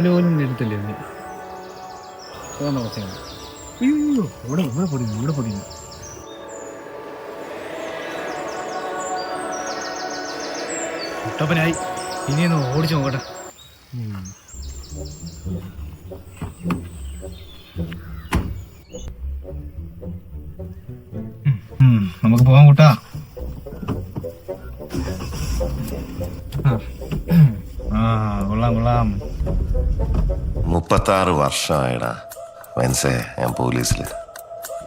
പകല് പോലും എടുത്തില്ലേ നീ? അയ്യോ ഇവിടെ പൊടിയുന്നു. കുട്ടപ്പനായി, ഇനിയൊന്ന് ഓടിച്ചു നോക്കട്ടെ. നമുക്ക് പോവാൻ കൂട്ടാ. കൊള്ളാം. 36 വർഷമായിടാ മനസ്സേ ഞാൻ പോലീസിൽ.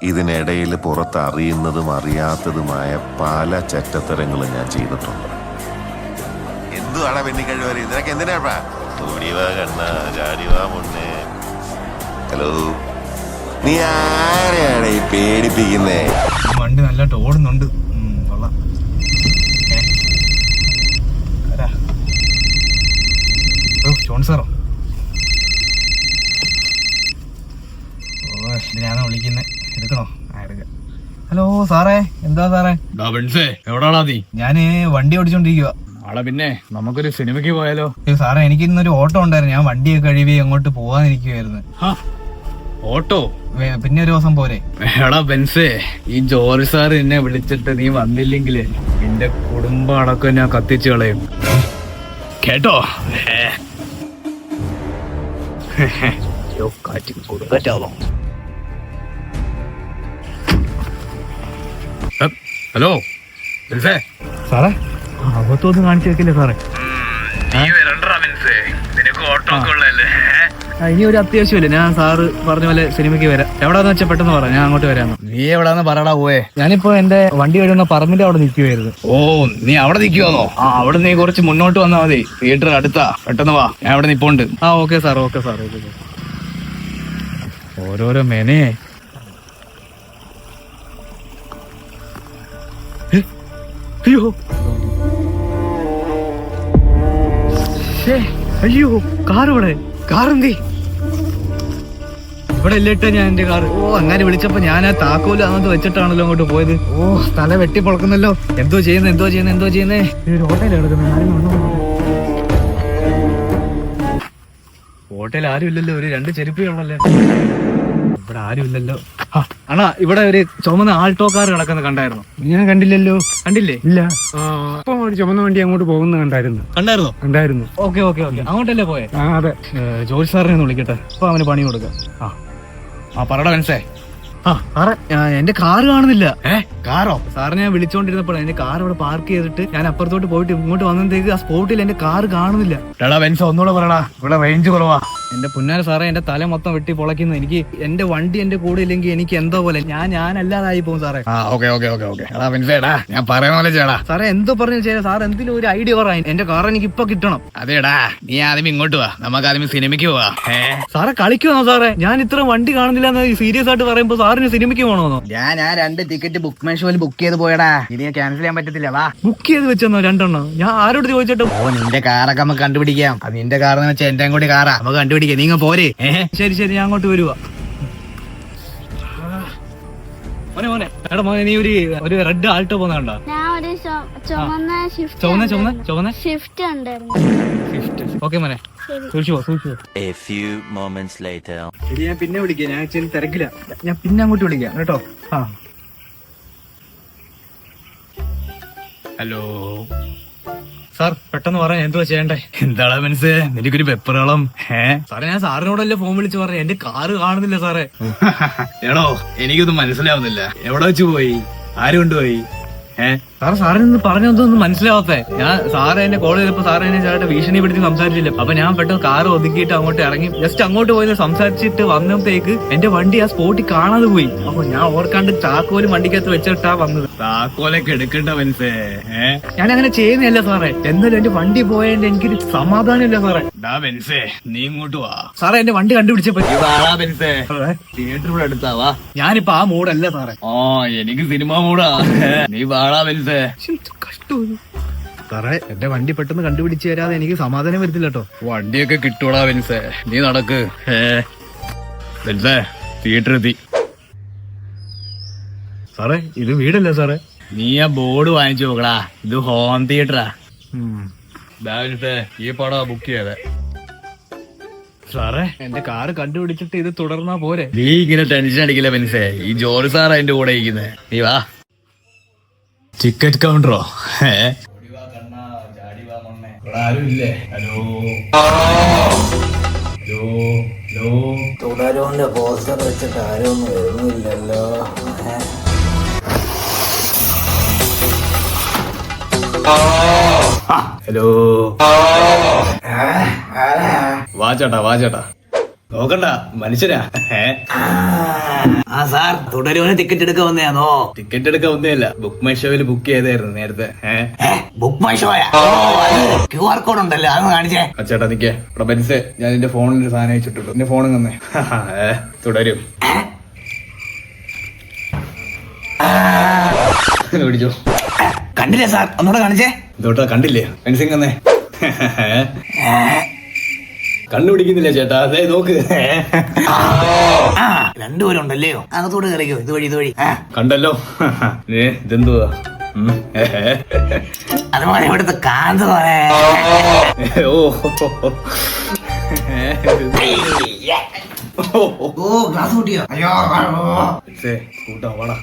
ഇതിനിടയിൽ പുറത്ത് അറിയുന്നതും അറിയാത്തതുമായ പല ചെറ്റത്തരങ്ങളും ഞാൻ ചെയ്തിട്ടുണ്ട്. എന്തുവാടാ പെണ്ണിക്കഴിവര്? ഇതിനൊക്കെ എന്തിനാ? ഓടിവാ കണ്ണ, ചാടിവാ മുന്നേ. ഹലോ, നീ ആരെയാണ് ഈ പേടിപ്പിക്കുന്നേ? വണ്ടി നല്ലതായിട്ട് ഓടുന്നുണ്ട്. കൊള്ളാം. ജോൺ സാറോ? ഇതിനാണ് വിളിക്കുന്നത്. എടുക്കണോ? എടുക്കാം. ഹലോ സാറേ, എന്താ സാറേ? എവിടാണാ നീ? ഞാന് വണ്ടി ഓടിച്ചോണ്ടിരിക്കുക. ആളെ പിന്നെ നമുക്കൊരു സിനിമയ്ക്ക് പോയാലോ? സാറേ, എനിക്ക് ഇന്നൊരു ഓട്ടോ ഉണ്ടായിരുന്നു. ഞാൻ വണ്ടിയൊക്കെ കഴുകി അങ്ങോട്ട് പോവാനിരിക്കുവായിരുന്നു. ഓട്ടോ? പിന്നെ ഒരു ദിവസം പോരെ? എടാ ബെൻസേ, ഈ ജോർജ് സാർ എന്നെ വിളിച്ചിട്ട് നീ വന്നില്ലെങ്കിലേ നിന്റെ കുടുംബം അടക്കം ഞാൻ കത്തിച്ചു കളയും കേട്ടോ. കൊടുക്കാറ്റാവോ? ഹലോ ബെൻസേ. സാറേ, അബദ്ധമൊന്നും കാണിച്ചു വെക്കില്ലേ സാറേ? ഇനി ഒരു അത്യാവശ്യമല്ലേ, ഞാൻ സാറ് പറഞ്ഞ പോലെ സിനിമയ്ക്ക് വരാം. എവിടാന്ന് വെച്ചാൽ പെട്ടെന്ന് പറ, ഞാൻ അങ്ങോട്ട് വരാന്ന്. നീ എവിടാന്ന് പറയടാ പോയെ? ഞാനിപ്പോ എന്റെ വണ്ടി കഴിയുന്ന പറമ്പിന്റെ അവിടെ നിൽക്കുവായിരുന്നു. ഓ, നീ അവിടെ നിൽക്കുവാന്നോ? അവിടെ നീ കുറച്ച് മുന്നോട്ട് വന്നാ മതി. തിയേറ്റർ അടുത്താ, പെട്ടെന്ന് വാ, ഞാൻ അവിടെ നിപ്പോണ്ട്. Okay sir. ഓരോരോ മെനേ. അയ്യോ, കാറെന്തി ഇവിടെ ഇല്ലിട്ട ഞാൻ എന്റെ കാറ്. അങ്ങനെ വിളിച്ചപ്പോ ഞാൻ ആ താക്കോല് അങ്ങോട്ട് വെച്ചിട്ടാണല്ലോ അങ്ങോട്ട് പോയത്. തല വെട്ടി പൊളക്കുന്നല്ലോ. എന്തോ ചെയ്യുന്നേ? ഒരു ഹോട്ടലിൽ കിടക്കുന്നത്. ഹോട്ടലിൽ ആരും ഇല്ലല്ലോ. ഒരു 2 ചെരുപ്പികളല്ലേ ഇവിടെ. ആരും ഇല്ലല്ലോ. അണ്ണാ, ഇവിടെ ഒരു ചുമന്ന ആൾട്ടോ കാർ കിടക്കുന്ന കണ്ടായിരുന്നു? ഞാൻ കണ്ടില്ലല്ലോ. കണ്ടില്ലേ? ഇല്ല. ഇപ്പൊ ഒരു ചുമന്ന വണ്ടി അങ്ങോട്ട് പോകുന്ന കണ്ടായിരുന്നു. ഓക്കെ. അങ്ങോട്ടല്ലേ പോയെ? അതെ. ജോർജ് സാറിനെ ഒന്ന് വിളിക്കട്ടെ, അപ്പൊ അവന് പണി കൊടുക്കാം. പറടാ മനസ്സേ. സാറേ, എന്റെ കാറ് കാണുന്നില്ല. കാറോ? സാറിനെ ഞാൻ വിളിച്ചോണ്ടിരുന്നപ്പോൾ എന്റെ കാർ ഇവിടെ പാർക്ക് ചെയ്തിട്ട് ഞാൻ അപ്പുറത്തോട്ട് പോയിട്ട് ഇങ്ങോട്ട് വന്നതേക്ക് ആ സ്പോട്ടിൽ എന്റെ കാറ് കാണുന്നില്ല. ഒന്നുകൂടെ പറയടാ, ഇവിടെ റേഞ്ച് കുറവാ. എന്റെ പുന്നാര സാറേ, എന്റെ തല മൊത്തം വെട്ടി പൊളയ്ക്കുന്നു. എനിക്ക് എന്റെ വണ്ടി എന്റെ കൂടെ ഇല്ലെങ്കിൽ എനിക്ക് എന്തോ പോലെ ഞാനല്ലാതായി പോകും സാറേ. ഞാൻ പറയുന്ന പോലെ ചേടാ. സാറേ, എന്തോ പറഞ്ഞു ചെയ്യാം. സാർ എന്തെങ്കിലും ഒരു ഐഡിയ പറയാൻ. എന്റെ കാർ എനിക്ക് ഇപ്പൊ കിട്ടണം. അതേടാ, നീ ആദ്യം ഇങ്ങോട്ട് വാ, നമുക്ക് ആദ്യം സിനിമയ്ക്ക് പോവാ. സാറേ, കളിക്കുവാണോ സാറേ? ഞാൻ ഇത്ര വണ്ടി കാണുന്നില്ല എന്ന് സീരിയസ് ആയിട്ട് പറയുമ്പോ സാറിന് സിനിമയ്ക്ക് പോകണമെന്നോ? ഞാൻ 2 ടിക്കറ്റ് ബുക്ക് ചെയ്ത് പോയടാ. ഇനി ക്യാൻസൽ ചെയ്യാൻ പറ്റത്തില്ല. വാ. ബുക്ക് ചെയ്ത് വെച്ചെന്നോ 2 ഞാൻ ആരോട് ചോദിച്ചിട്ടും? നിന്റെ കാറൊക്കെ നമുക്ക് കണ്ടുപിടിക്കാം. അത് നിന്റെ കാറെന്ന് വെച്ചാൽ എന്റെ കൂടി കാറാ, നമുക്ക് കണ്ടുപിടിക്കാം. നീങ്ങ പോരെ? ശരി, ഞാൻ അങ്ങോട്ട് വരുവാ. മോനെ, എടാ മോനെ, നീ ഒരു റെഡ് ആൾട്ടോ പോകുന്ന കണ്ടോ? ചുവന്ന ഷിഫ്റ്റ് ഉണ്ടായിരുന്നു. ഓക്കെ മോനെ, സൂക്ഷിച്ചോ. ഞാൻ പിന്നെ വിളിക്കാം. ഞാൻ ചെറിയ തിരക്കില്ല. ഞാൻ പിന്നെ അങ്ങോട്ട് വിളിക്കാം കേട്ടോ. ഹലോ സാർ, പെട്ടെന്ന് പറയാൻ എന്തുവാ ചെയ്യണ്ടേ? എന്താടാ മനസ്സേ, നിനക്കൊരു വെപ്പറളം? സാറേ, ഞാൻ സാറിനോടല്ലേ ഫോൺ വിളിച്ച് പറഞ്ഞു. എന്റെ കാറ് കാണുന്നില്ല സാറേ. എടോ, എനിക്കൊന്നും മനസ്സിലാവുന്നില്ല. എവിടെ വെച്ച് പോയി? ആര് കൊണ്ടുപോയി? സാറിന് പറഞ്ഞൊന്നും മനസ്സിലാവാത്തേ. ഞാൻ സാറ് എന്നെ കോൾ ചെയ്തപ്പോ സാറ് എന്നെ ചേട്ടാ ഭീഷണിപ്പെടുത്തി സംസാരിച്ചില്ല. അപ്പൊ ഞാൻ പെട്ടെന്ന് കാറ് ഒതുക്കിയിട്ട് അങ്ങോട്ട് ഇറങ്ങി ജസ്റ്റ് അങ്ങോട്ട് പോയി സംസാരിച്ചിട്ട് വന്നപ്പോഴത്തേക്ക് എന്റെ വണ്ടി ആ സ്പോട്ടിൽ കാണാതെ പോയി. അപ്പൊ ഞാൻ ഓർക്കാണ്ട് താക്കോല് വണ്ടിക്കകത്ത് വെച്ചിട്ടാ വന്നത്. താക്കോലൊക്കെ എടുക്കണ്ട മനസ്സേ. ഞാൻ അങ്ങനെ ചെയ്യുന്നില്ല സാറേ. എന്നാലും എന്റെ വണ്ടി പോയതിന്റെ എനിക്കൊരു സമാധാനമില്ല സാറേ. മനസ്സേ, നീ ഇങ്ങോട്ട് വാ. സാറേ, എന്റെ വണ്ടി കണ്ടുപിടിച്ചപ്പോ തിയേറ്റർ ഇവിടെ അടുത്താവാ. ഞാനിപ്പോ ആ മൂടല്ല സാറേ. എനിക്ക് സിനിമ മൂടാ. നീ വാടാ മനസ്സേ. സാറേ, എന്റെ വണ്ടി പെട്ടെന്ന് കണ്ടുപിടിച്ച് തരാതെ എനിക്ക് സമാധാനം വരുത്തില്ല കേട്ടോ. വണ്ടിയൊക്കെ കിട്ടൂടാ വെൻസേ, നീ നടക്ക്. വെൻസേ, തിയേറ്റർ എത്തി. സാറേ, ഇത് വീടല്ലേ സാറേ? നീ ആ ബോർഡ് വാങ്ങിച്ചു നോക്കടാ. ഇത് ഹോം തിയേറ്ററാ. ഈ പടം ബുക്ക് ചെയ്തേ. സാറേ എന്റെ കാറ് കണ്ടുപിടിച്ചിട്ട് ഇത് തുടർന്നാ പോരെ? നീ ഇങ്ങനെ ടെൻഷൻ അടിക്കില്ല മനസ്സേ, ഈ ജോലി സാറാ എന്റെ കൂടെ ഇരിക്കുന്നേ. നീ വാ. ടിക്കറ്റ് കൗണ്ടറോ? ആരും ഇല്ലേ? Hello hello hello. തുടരുവിന്റെ പോസ്റ്റർ വെച്ചിട്ട് ആരും ഒന്നും വരുന്നില്ലല്ലോ. ഹലോ വാചേട്ടാ വാചേട്ടാ, നോക്കണ്ട മനുഷ്യരാ. ആ സാർ, തുടരുവിന് ടിക്കറ്റ് എടുക്കാൻ വന്നയാണോ? ടിക്കറ്റ് എടുക്കാൻ ഒന്നേല്ല, ബുക്ക് മൈ ഷോയിൽ ബുക്ക് ചെയ്തായിരുന്നു നേരത്തെ. ബുക്ക് മൈ ഷോയാ? QR കോഡ് ഉണ്ടല്ലോ, അതൊന്ന് കാണിച്ചേ. ചേട്ടാ നിക്കേ ഇവിടെ മനസ്സേ, ഞാൻ എന്റെ ഫോണിൽ ഒരു സാധനം വെച്ചിട്ടുള്ളൂ, എന്റെ ഫോണും തന്നെ. തുടരും പിടിച്ചോ. കണ്ടില്ലേ സാർ, ഒന്നുകൂടെ കാണിച്ചേ. ഇതോട്ടാ കണ്ടില്ലേ മനസ്സിങ് തന്നെ. കണ്ടുപിടിക്കുന്നില്ല ചേട്ടാ, അതെ നോക്ക്. രണ്ടുപേരുണ്ടല്ലേ, അകത്തോട്ട് കയറിക്കോ. ഇതുവഴി ഇതുവഴി. കണ്ടല്ലോ. ഇതെന്തുവാ? അതുപോലെ ഇവിടുത്തെ കാന്ത പോലെ. ഓ ഗ്ലാസ് കൂട്ടിയോ? അയ്യോ, കൂട്ടാ വാടാ.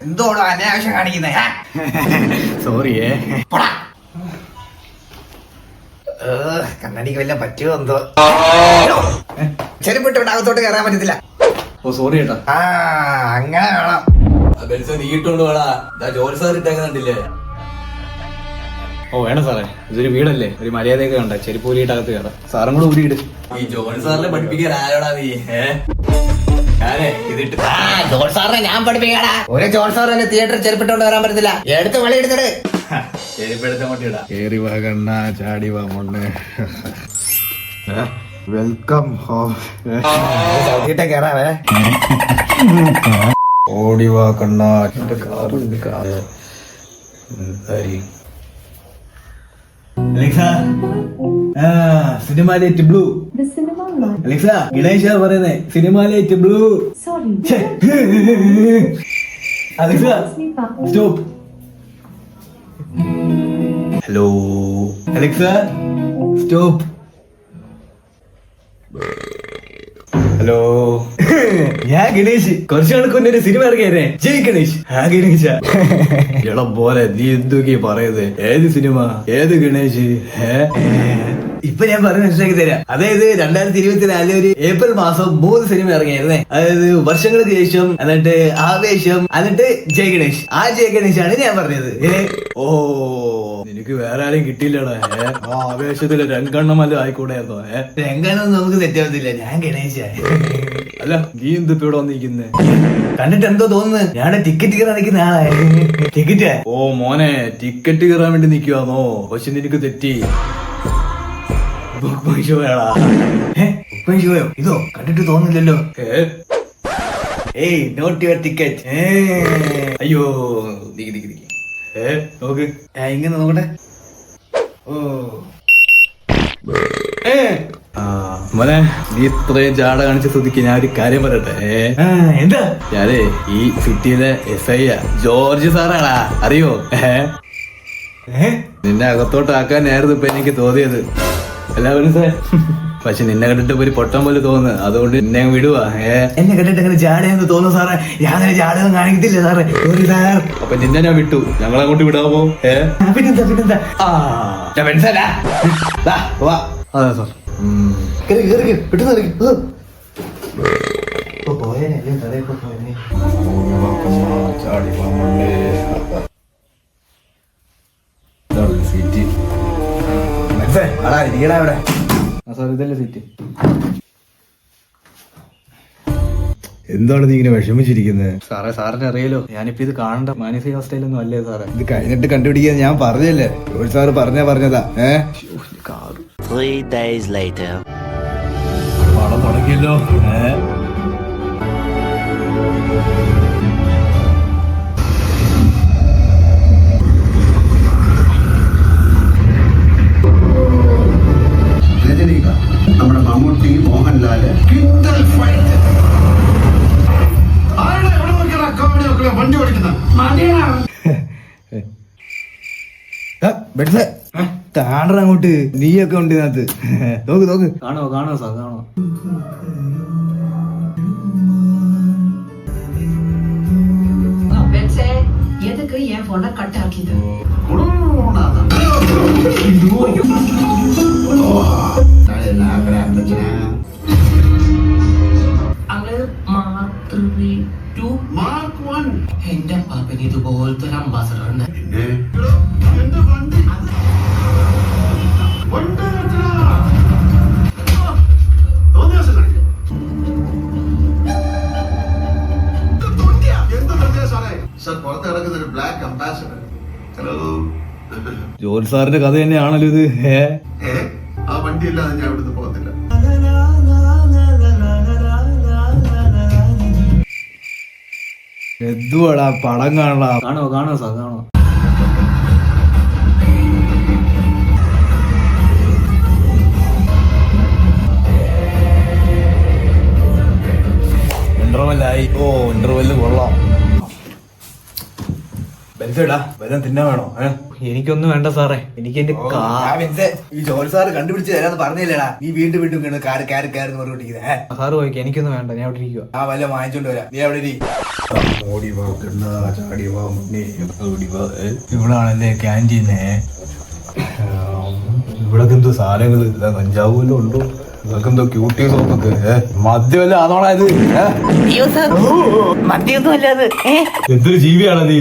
എന്തോടോ അനാവശ്യം കാണിക്കുന്നേ? സോറിയേ. കണ്ണടിക്ക് വല്ല പറ്റുമോ എന്തോ. ചെരുപ്പിട്ട് ഇവിടെ അകത്തോട്ട് കയറാൻ പറ്റത്തില്ല. ഓ സോറി ചേട്ടാ. അങ്ങനെ വേണം. നീ ഇട്ടോണ്ട് വേടാ, ജോലി സാർ ഇട്ടേക്ക് കണ്ടില്ലേ? ഓ വേണം സാറേ, ഇതൊരു വീടല്ലേ, ഒരു മര്യാദയൊക്കെ കണ്ട ചെരുപ്പ് ഊരിയിട്ടകത്ത് കയറാം. സാറും കൂടെ ഊരിയിട്. ഈ ജോലി സാറിനെ പഠിപ്പിക്കാൻ ആരോടാ നീ? ഞാനേ ഇതിട്ട് ജോൾ സാറിനെ ഞാൻ പഠിപ്പിക്കാടാ. ഒരു ജോൾ സാർ തന്നെ തിയേറ്ററിൽ ചെരുപ്പിട്ടോണ്ട് വരാൻ പറ്റത്തില്ല. എടുത്ത് വെളി എടുത്തിട്ട് ചെരുപ്പെടുത്ത മട്ടിടാ. കേറി വാ കണ്ണ, ചാടി വാ മൊണ്ണെ. Welcome home. ചവിട്ടിയിട്ടേ കയറാവേ. ഓടി വാ കണ്ണ. കാറ് Alexa, cinema light blue. The cinema light. Alexa, Ganesha പറയുന്നേ cinema light blue. Sorry. Alexa Sleep up. Stop. Hello Alexa stop. Hello ഞാൻ ഗണേഷ്. കുറച്ചു കണക്കൊന്നെ ഒരു സിനിമ ഇറങ്ങിയേ, ജയ് ഗണേഷ്. ആ ഗണേശ ഇളം പോലെ നീ എന്തൊക്കെ പറയുന്നത്? ഏത് സിനിമ, ഏത് ഗണേഷ്? ഇപ്പൊ ഞാൻ പറഞ്ഞ് മനസ്സിലാക്കി തരാം. അതായത് 2024 ഒരു ഏപ്രിൽ മാസം 3 സിനിമ ഇറങ്ങിയായിരുന്നേ. അതായത് വർഷങ്ങൾക്ക് ശേഷം, എന്നിട്ട് ആവേശം, എന്നിട്ട് ജയ് ഗണേഷ്. ആ ജയ് ഗണേഷ് ആണ് ഞാൻ പറഞ്ഞത്. ഓ നിനക്ക് വേറെ ആരെയും കിട്ടിയില്ലടാ. ആ ആവേശത്തില് രംഗണ്ണമല്ല ആയിക്കൂടായിരുന്നോ? രംഗാനൊന്നും നമുക്ക് തെറ്റാവത്തില്ല. ഞാൻ ഗണേശ. അല്ല നീ എന്തിപ്പോ ഇവിടെ വന്നിരിക്കുന്നേ? കണ്ടിട്ട് എന്തോ തോന്നുന്നു, ഞാൻ ടിക്കറ്റ് കയറാൻ നിൽക്കുന്ന ആളാ. ടിക്കറ്റ്? ഓ മോനെ, ടിക്കറ്റ് കയറാൻ വേണ്ടി നിക്കുവാന്നോ? പക്ഷെ നിനക്ക് തെറ്റി. ബുക്ക് മൈ ഷോ വേടാ. ബുക്ക് മൈ ഷോയോ? ഇതോ കണ്ടിട്ട് തോന്നില്ലല്ലോ. ഏയ് നോട്ട് യുവർ ടിക്കറ്റ്. അയ്യോ ദിക്ക് ദിക്ക് ദിക്ക്. നോക്ക് ഇങ്ങനെ നോക്കട്ടെ. ഓ മോനെ, നീ ഇത്രയും ചാട കാണിച്ച സ്ഥിതിക്ക് ഞാൻ ഒരു കാര്യം പറയട്ടെ. എന്താ? ഞാനേ ഈ സിറ്റിയിലെ SI ജോർജ് സാറാടാ, അറിയോ? നിന്നെ അകത്തോട്ടാക്കാനായിരുന്നു ഇപ്പൊ എനിക്ക് തോന്നിയത്. എല്ലാവരും സാർ, പക്ഷെ നിന്നെ കണ്ടിട്ട് ഒരു പൊട്ടം പോലെ തോന്നുന്നു, അതുകൊണ്ട് നിന്നെ വിടുവാ. എന്നെ കണ്ടിട്ട് അങ്ങനെ ജാടയെന്ന് തോന്നുന്നു സാറേ. ഞാൻ അങ്ങനെ ജാടകം കാണിക്കത്തില്ല സാറേ. അപ്പൊ നിന്നെ ഞാൻ വിട്ടു, ഞങ്ങളങ്ങോട്ട് വിടാമോ? പിന്നെന്താ പിന്നെന്താ? അതെ സാർ. സീറ്റ് സാർ, ഇതല്ലേ സീറ്റ്. എന്താണ് നീ ഇങ്ങനെ വിഷമിച്ചിരിക്കുന്നത്? സാറേ, സാറിന് അറിയാലോ ഞാനിപ്പോ ഇത് കാണേണ്ട മാനസികാവസ്ഥയിലൊന്നും അല്ലേ സാറേ. ഇത് കഴിഞ്ഞിട്ട് കണ്ടുപിടിക്കാൻ ഞാൻ പറഞ്ഞല്ലേ. ഒരു സാറ് പറഞ്ഞതാ. 3 days later. പടം തുടങ്ങിയല്ലോ. നമ്മുടെ മമ്മൂട്ടി, മോഹൻലാല് കിണ്ടൽ ഫൈറ്റ്. ആരുടെ എവിടെ നോക്കിയാ കോമഡി ഒക്കെ വണ്ടി ഓടിക്കുന്ന താണ്ടറ അങ്ങോട്ട്, നീയൊക്കെ ഉണ്ട് ഇതിനകത്ത്. നോക്ക് കാണോ സാർ കാണോ. எதுக்கு என் போனை கட் ஆக்கிது അങ്ങ് മാർക്ക് 2 മാർക്ക് 1 എന്റെ പാപ്പന് ഇതുപോലത്തെ ഒരു അംബാസഡർ ഉണ്ട്. പിന്നെ എന്റെ വണ്ടി വണ്ടി നിർത്തടാ. തോന്നിയാസം കാണിക്കും. എന്ത് തോന്നിയാ സാറേ? സാർ പുറത്ത് കിടക്കുന്ന ഒരു ബ്ലാക്ക് അംബാസഡർ. ഹലോ. ജോൽ സാറിന്റെ കഥ തന്നെയാണല്ലോ ഇത്. ആ വണ്ടി ഇല്ലാതെ ഞാൻ ഇവിടുന്ന് പോകത്തില്ല. എന്തുവാടാ പടം കാണാ. കാണോ സാർ കാണോ. ഇന്റർവെല്ലായി. ഇന്റർവെല്ല് കൊള്ളാം. ബെൻസേടാ വല്ലതും തിന്നാൻ വേണോ? എനിക്കൊന്നും വേണ്ട സാറേ, എനിക്ക് എന്റെ ഈ ജോൽ സാറ് കണ്ടുപിടിച്ച് തരാന്ന് പറഞ്ഞില്ലേടാ. നീ വീണ്ടും കാര് പറഞ്ഞോണ്ടിരിക്കുന്നത്. സാറ് പോയിക്കോ, എനിക്കൊന്നും വേണ്ട, ഞാൻ അവിടെ ഇരിക്കുക. ആ വല്ല വാങ്ങിച്ചോണ്ട് വരാം. നീ അവിടെ ഇവിടാണല്ലേ ക്യാൻറ്റീനെ. ഇവിടൊക്കെ എന്തോ സാധനങ്ങള്, കഞ്ചാവ് വല്ലതും ഉണ്ടോ? ഇതൊക്കെ എന്തോ ക്യൂട്ടി സോപ്പൊക്കെ മദ്യമല്ല ആണോടാ ഇത്? അയ്യോ സാർ, മദ്യമൊന്നും അല്ലാതെ. എന്തൊരു ജീവിയാണ് നീ?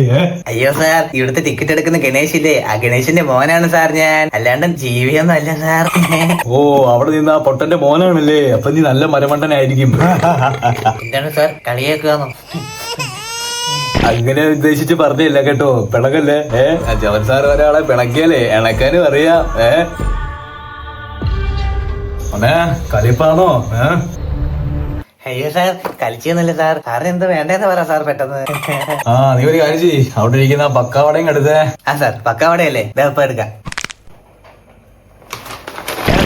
അയ്യോ സാർ, ഇവിടുത്തെ ടിക്കറ്റ് എടുക്കുന്ന ഗണേശ് ഇല്ലേ, ആ ഗണേശിന്റെ മോനാണ് സാർ ഞാൻ, അല്ലാണ്ട് ജീവിയൊന്നും അല്ല സാർ. ഓ, അവിടെ നിന്ന് ആ പൊട്ടന്റെ മോനാണല്ലേ? അപ്പൊ നീ നല്ല മരമണ്ടനായിരിക്കും. എന്താണ് സാർ, കളിയാക്കാന്നോ? അങ്ങനെ ഉദ്ദേശിച്ച് പറഞ്ഞില്ല കേട്ടോ, പിണക്കല്ലേ. ജവൻ സാർ ഒരാളെ പിണക്കിയാലേ ഇണക്കാനും അറിയാം. കളിപ്പാണോ? അയ്യോ സാർ, കളിച്ചൊന്നുമില്ല സാർ. സാറിന് എന്ത് വേണ്ടേന്ന് പറ സാർ പെട്ടെന്ന്. നീ ഒരു കാര്യം ചെയ്യ്, അവിടെ ഇരിക്കുന്ന പക്കാവടയും എടുത്തേ. ആ സാർ, പക്കാവടയല്ലേ, ഇപ്പൊ എടുക്കാം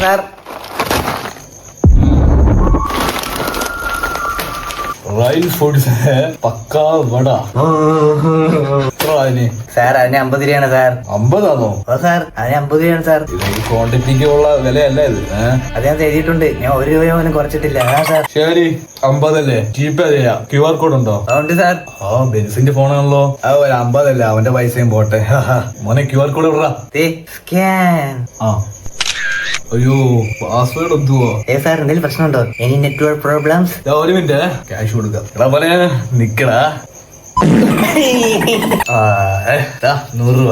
sir. Rail foods pakkavada. Sir അതിന് 50 രൂപയാണ് സാർ. 50 ഓ സാർ, അതിന് 50 രൂപയാണ് സാർ. ക്വാണ്ടിറ്റിക്ക് ഉള്ള വിലയല്ല ഇത്. അത് ഞാൻ എഴുതിയിട്ടുണ്ട്, ഞാൻ 1 രൂപ പോലും കുറച്ചിട്ടില്ല. സാർ ശരി, 50 അല്ലേ? ജീപേ ചെയ്യാം. QR കോഡ് ഉണ്ടോ? ഉണ്ട് സാർ. ബെൻസിന്റെ ഫോണാണല്ലോ. 50 അല്ലേ, അവന്റെ പൈസയും പോട്ടെ. മോനെ QR കോഡ് ഇടാ. സ്കാൻ. അയ്യോ, പാസ്വേഡ് എന്തുവോ? സാർ, എന്തെങ്കിലും പ്രശ്നമുണ്ടോ? Any network problems? ഒരു മിനിറ്റ്, ക്യാഷ് കൊടുക്കാം. എടാ മോനെ നിക്കടാ. 100 രൂപ,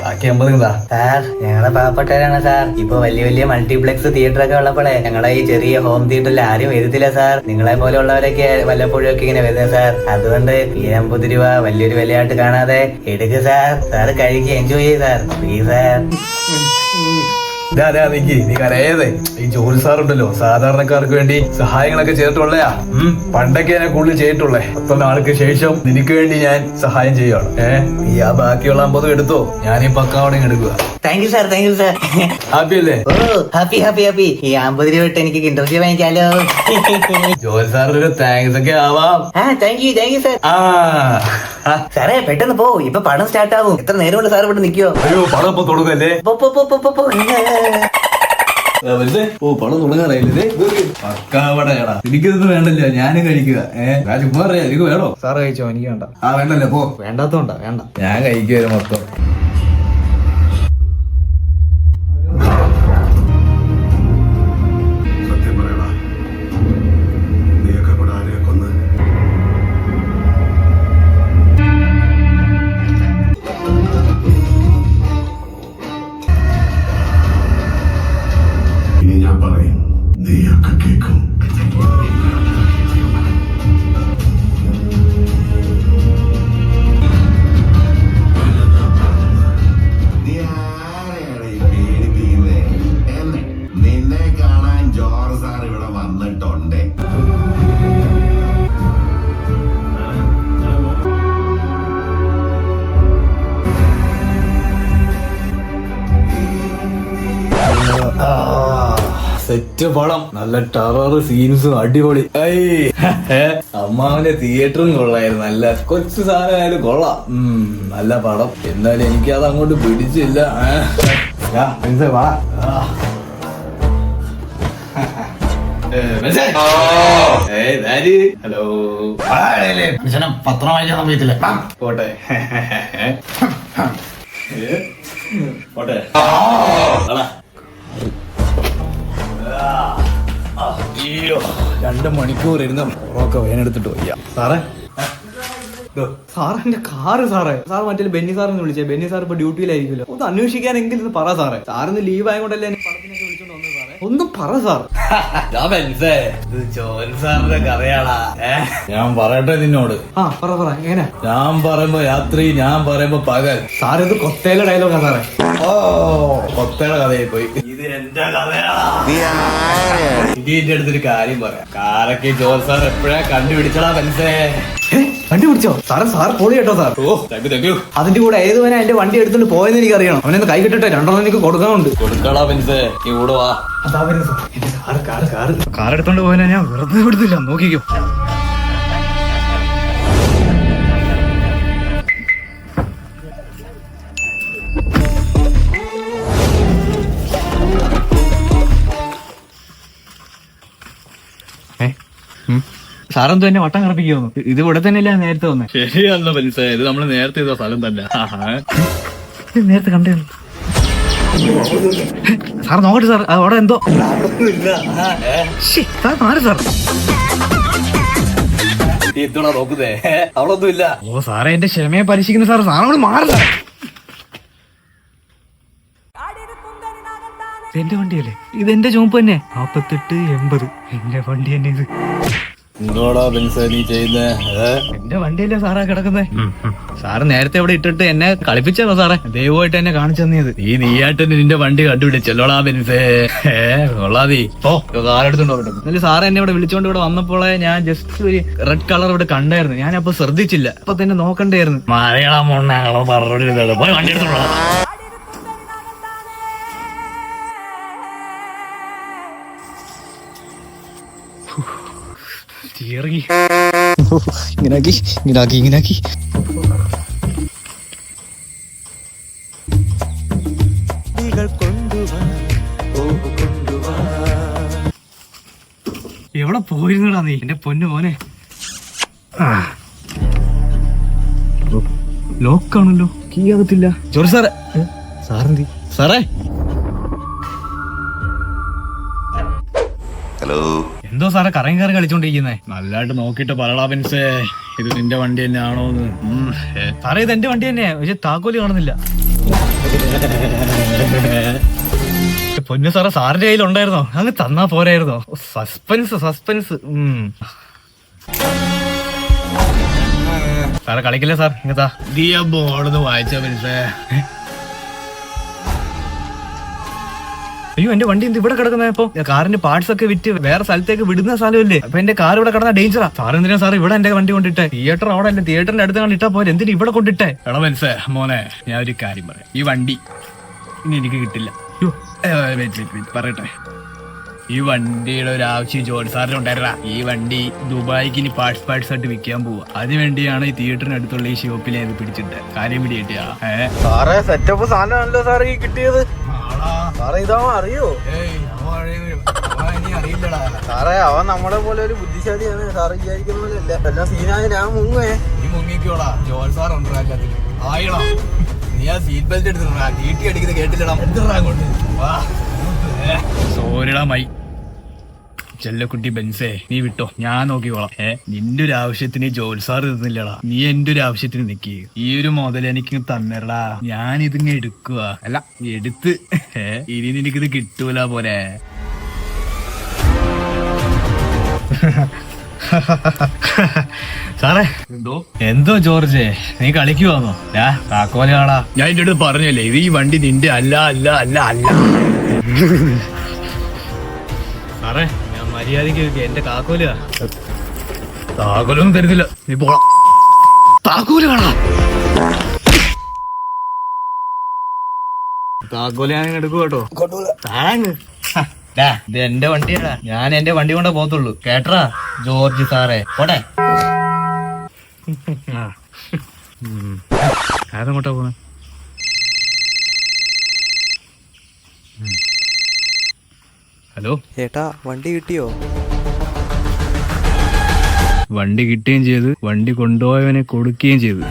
ബാക്കി 50. സാർ, ഞങ്ങളെ പാവപ്പെട്ടവരാണ് സാർ. ഇപ്പൊ വലിയ മൾട്ടിപ്ലക്സ് തിയേറ്റർ ഒക്കെ ഉള്ളപ്പോഴേ ഞങ്ങളെ ഈ ചെറിയ ഹോം തിയേറ്ററിൽ ആരും വരുത്തില്ല സാർ. നിങ്ങളെ പോലെ ഉള്ളവരൊക്കെ വല്ലപ്പോഴും ഒക്കെ ഇങ്ങനെ വരുന്നത് സാർ. അതുകൊണ്ട് ഈ 50 രൂപ വലിയൊരു വിലയായിട്ട് കാണാതെ എടുക്കുക സാർ. സാർ കഴിക്കുക, എൻജോയ് ചെയ്ത് സാർ, പ്ലീസ് സാർ. നീ കരയേതേ. ഈ ജോലി സാറുണ്ടല്ലോ, സാധാരണക്കാർക്ക് വേണ്ടി സഹായങ്ങളൊക്കെ ചെയ്തിട്ടുള്ളയാ. പണ്ടൊക്കെ ഞാൻ കൂടുതൽ ചെയ്തിട്ടുള്ളേ. 10 നാൾക്ക് ശേഷം നിനക്ക് വേണ്ടി ഞാൻ സഹായം ചെയ്യുകയാണ്. നീ ആ ബാക്കിയുള്ള 50 എടുത്തോ, ഞാൻ ഈ പക്കാവടയും എടുക്കുക. Thank you sir, thank you sir. Happy അല്ലേ? ഓ, ഹാപ്പി. ഈ 50 രൂപ ഇട്ട് എനിക്ക് ഇന്റർവ്യൂ വാങ്ങിക്കാലോ. ജോലി സാറിന് താങ്ക്സ് ഒക്കെ ആവാം. Thank you sir. സാറേ പെട്ടെന്ന് പോ, ഇപ്പൊ പടം സ്റ്റാർട്ട് ആവും. എത്ര നേരം കൊണ്ട് സാർ ഇവിടെ നിൽക്കോ? അയ്യോ, പടം ഇപ്പൊ തുടങ്ങല്ലേ? പണം തുടങ്ങാറായില്ലേ? പക്കാവടയാടാ. എനിക്കിതൊന്നും വേണ്ടല്ലോ, ഞാനും കഴിക്കുക. ചുമ്മാ അറിയാം, എനിക്ക് വേണോ? സാറ് കഴിച്ചോ, എനിക്ക് വേണ്ട. വേണ്ടല്ലേ, പോ. വേണ്ടാത്തോണ്ടാ, വേണ്ട. ഞാൻ കഴിക്കുവരും മൊത്തം. സത്യം പറയടാ, നീയൊക്കെ കൂടെ ആരെയൊക്കെ കൊന്ന്? ഇനി ഞാൻ പറയും, നീയൊക്കെ കേൾക്കും. സെറ്റ് പടം, നല്ല ടെറർ സീൻസും അടിപൊളി. അമ്മാവന്റെ തിയേറ്ററും കൊള്ളായിരുന്നു, നല്ല കൊച്ചു സാധനമായാലും കൊള്ളാം. നല്ല പടം. എന്നാലും എനിക്കത് അങ്ങോട്ട് പിടിച്ചില്ല. ഹലോ, പത്രം വായിക്കാൻ സമയത്തില്ല. പോട്ടെ പോട്ടെ. അയ്യോ, 2 മണിക്കൂർ ഇരുന്ന് ഉറക്കെ വേനെടുത്തിട്ട് വയ്യ. സാറേ, സാറിന്റെ കാറ് സാറേ. സാർ മറ്റേ ബെന്നി സാറിന് വിളിച്ചേ. ബെന്നി സാർ ഇപ്പൊ ഡ്യൂട്ടിയിലായിരിക്കുമല്ലോ. ഒന്ന് അന്വേഷിക്കാനെങ്കിലും ഒന്ന് പറ സാറേ. സാറിന് ലീവ് ആയതുകൊണ്ടല്ലേ എന്നെ പടത്തിനൊക്കെ വിളിച്ചോണ്ട് വന്നത് സാറേ. ഒന്ന് പറ സാർ. ഇത് ജോൻ സാറിന്റെ കഥയാടാ. ഞാൻ പറയട്ടെ നിന്നോട്? ആ പറ പറ. എങ്ങനെ? ഞാൻ പറയുമ്പോ രാത്രി, ഞാൻ പറയുമ്പോ പകൽ. സാർ ഇത് കൊത്തേലെ ഡയലോഗാ സാറേ. ഓ, കൊത്തയുടെ കഥയായി പോയി. ഇത് എന്റെ കഥയാടാ. ഇതിന്റെ അടുത്തൊരു കാര്യം പറയാം. കാലൊക്കെ ജോൻ സാർ എപ്പോഴാ കണ്ടുപിടിച്ചടാ മനസ്സേ. കണ്ടുപിടിച്ചോ സാറേ? സാർ പൊളി കേട്ടോ സാർ. Oh, thank you. അതിന്റെ കൂടെ ഏതുവനെ എന്റെ വണ്ടി എടുത്തോണ്ട് പോയെന്ന് എനിക്ക് അറിയണം. അവനൊന്ന് കൈ കിട്ടട്ടെ, 2 എനിക്ക് കൊടുക്കാനുണ്ട്. കൊടുക്കടാ മനസ്സേ, നീ കൂടെ വാ. അതാ വരുന്നത് സാർ. എന്റെ കാർ എടുത്തോണ്ട് പോയാ ഞാൻ വെറുതെ വിടുന്നില്ല. നോക്കിക്കോ. സാറെന്തോ എന്നെ വട്ടം കറപ്പിക്കുന്നു. ഇത് ഇവിടെ തന്നെയല്ലേ നേരത്തെ വന്നേ? ശരിയല്ല മനസ്സേ, ഇത് നമ്മള് നേരത്തെ ചെയ്ത സ്ഥലം തന്നെ. നേരത്തെ കണ്ടേ സാർ. നോക്കട്ടെ സാർ, അവിടെ എന്തോ. സാർ മാറി സാർ. എത്തോടാ നോക്കുന്നേ? അവിടൊന്നും ഇല്ല. ഓ സാറേ, എന്റെ ക്ഷമയെ പരീക്ഷിക്കുന്ന സാർ. സാറോട് മാറി സാർ. എന്റെ വണ്ടിയല്ലേ ഇതെന്റെ ചുമപ്പ് തന്നെ. 4880 എന്റെ വണ്ടി തന്നെ ഇത്. എന്തോടാ മനസ്സേ നീ ചെയ്യുന്നേ? എന്റെ വണ്ടിയല്ലേ സാറാ കിടക്കുന്നേ. സാറ് നേരത്തെ ഇവിടെ ഇട്ടിട്ട് എന്നെ കളിപ്പിച്ചതോ സാറേ? ദൈവമായിട്ട് എന്നെ കാണിച്ചു തന്നത്. നീയായിട്ട് നിന്റെ വണ്ടി കണ്ടുപിടിച്ചല്ലോടാ ബെൻസേ. കൊള്ളാതി. ഓ, കാലെടുത്തോണ്ടോ. എന്നാലും സാറ് എന്നെ ഇവിടെ വിളിച്ചോണ്ട് ഇവിടെ വന്നപ്പോളെ ഞാൻ ജസ്റ്റ് ഒരു റെഡ് കളർ ഇവിടെ കണ്ടായിരുന്നു. ഞാൻ അപ്പൊ ശ്രദ്ധിച്ചില്ല. അപ്പൊ തന്നെ നോക്കണ്ടായിരുന്നു. മലയാളം മോണ്ണാണോ പറഞ്ഞിരുന്നത്? പോയി വണ്ടി എടുത്തോളാം. ഇങ്ങനാക്കി എവിടെ പോയിരുന്നടാ നീ എന്റെ പൊന്നു മോനെ? ലോക്കാണല്ലോ, കീ ആകത്തില്ല. ജോർജ് സാറേ. സാറെന്തി? സാറേ, ഹലോ. എന്തോ സാറേ കറങ്ങി കയറി കളിച്ചോണ്ടിരിക്കുന്നേ? നല്ലതായിട്ട് നോക്കിട്ട് പറയടാ ബെൻസേ, ഇത് നിന്റെ വണ്ടി തന്നെ ആണോന്ന്. സാറേ ഇത് എന്റെ വണ്ടി തന്നെയാ, പക്ഷെ താക്കോല് കാണുന്നില്ല. പൊന്നു സാറേ, സാറിന്റെ കയ്യിൽ ഉണ്ടായിരുന്നോ? അങ്ങ് തന്നാ പോരായിരുന്നോ? സസ്പെൻസ്. സാറേ കളിക്കില്ലേ സാർ? ഇങ്ങത്താ ബോർഡൊന്ന് വായിച്ചാ ബെൻസേ. അയ്യോ, എന്റെ വണ്ടി എന്ത് ഇവിടെ കിടക്കുന്ന? ഇപ്പൊ കാറിന്റെ പാർട്സ് ഒക്കെ വിറ്റ് വേറെ സ്ഥലത്തേക്ക് വിടുന്ന സ്ഥലമല്ലേ? അപ്പൊ എന്റെ കാർ ഇവിടെ കിടന്ന ഡേഞ്ചറാ. സാർ എന്തിനാ സാർ ഇവിടെ എന്റെ വണ്ടി കൊണ്ടിട്ടെ? തിയേറ്റർ അവിടെ അല്ലേ, തിയേറ്ററിന്റെ അടുത്ത് കണ്ടിട്ടാ പോലെ എന്തിനാ ഇവിടെ കൊണ്ടിട്ടെ? എടാ ബെൻസേ മോനെ, ഞാൻ ഒരു കാര്യം പറയാം. ഈ വണ്ടി ഇനി എനിക്ക് കിട്ടില്ല. പറയട്ടെ, ഈ വണ്ടിയുടെ ഒരു ആവശ്യം ജോൺ സാറിന് ഉണ്ടായിരുന്ന. ഈ വണ്ടി ദുബായിക്ക് ഇനി പാർട്സ് ആയിട്ട് വിൽക്കാൻ പോവാ. അതിനുവേണ്ടിയാണ് ഈ തിയേറ്ററിന് അടുത്തുള്ള ഈ ഷോപ്പിൽ ഇത് പിടിച്ചിട്ട് കാര്യം പിടി കിട്ടിയാ. സാറേ സെറ്റപ്പ് സാധനമാണല്ലോ സാർ ഈ കിട്ടിയത്. സാറേ ഇതാ അറിയോ? അറിയില്ലടാ സാറേ, അവൻ നമ്മളെ പോലെ ഒരു ബുദ്ധിശാലിയാണ്. സാറ് വിചാരിക്കുന്ന പോലെ അല്ല. എല്ലാം സീനായ ഞാൻ മുങ്ങേ. നീ മുങ്ങിക്കോടാ, ജോൺ സാർ ഉണ്ടാക്കാത്തില്ല. ആയിടാ, നീ ആ സീറ്റ് ബെൽറ്റ് എടുത്തിട്ടാ ടീറ്റി അടിക്കുന്നത് കേട്ടില്ലടാ. എന്തിടാ അങ്ങോട്ട് സോരിടാ മൈ ചെല്ലക്കുട്ടി ബെൻസേ, നീ വിട്ടോ, ഞാൻ നോക്കിക്കോളാം. നിന്റെ ഒരു ആവശ്യത്തിന് ജോൽ സാർ ഇരുന്നില്ലടാ. നീ എന്റെ ഒരു ആവശ്യത്തിന് നിക്ക്. ഈ ഒരു മുതൽ എനിക്ക് തന്നേരടാ. ഞാൻ ഇതിങ്ങ എടുക്കുക അല്ല എടുത്ത്. ഇനി നിനക്കിത് കിട്ടൂല പോലെ. സാറേ എന്തോ ജോർജ്, നീ കളിക്കുവാന്നോ? താക്കോലാടാ. ഞാൻ എന്റെ അടുത്ത് പറഞ്ഞല്ലേ, ഇത് ഈ വണ്ടി നിന്റെ അല്ല അല്ല അല്ല അല്ല. സാറേ, ഞാൻ മര്യാദക്ക് എന്റെ താക്കോലാ. താക്കോലൊന്നും തരുന്നില്ല, നീ പോടാ. താക്കോല് കാണാ. താക്കോല് ഞാൻ എടുക്കും കേട്ടോ. താങ്ങ് ഇത് എന്റെ വണ്ടിയാടാ, ഞാൻ എന്റെ വണ്ടി കൊണ്ടേ പോത്തുള്ളൂ. കേട്ടറാ ജോർജ് സാറേ, പോട്ടെ. അതെങ്ങോട്ടാ പോണേ? ഹലോ ചേട്ടാ വണ്ടി കിട്ടിയോ? വണ്ടി കിട്ടുകയും ചെയ്ത് വണ്ടി കൊണ്ടുപോയവനെ കൊടുക്കുകയും ചെയ്തു.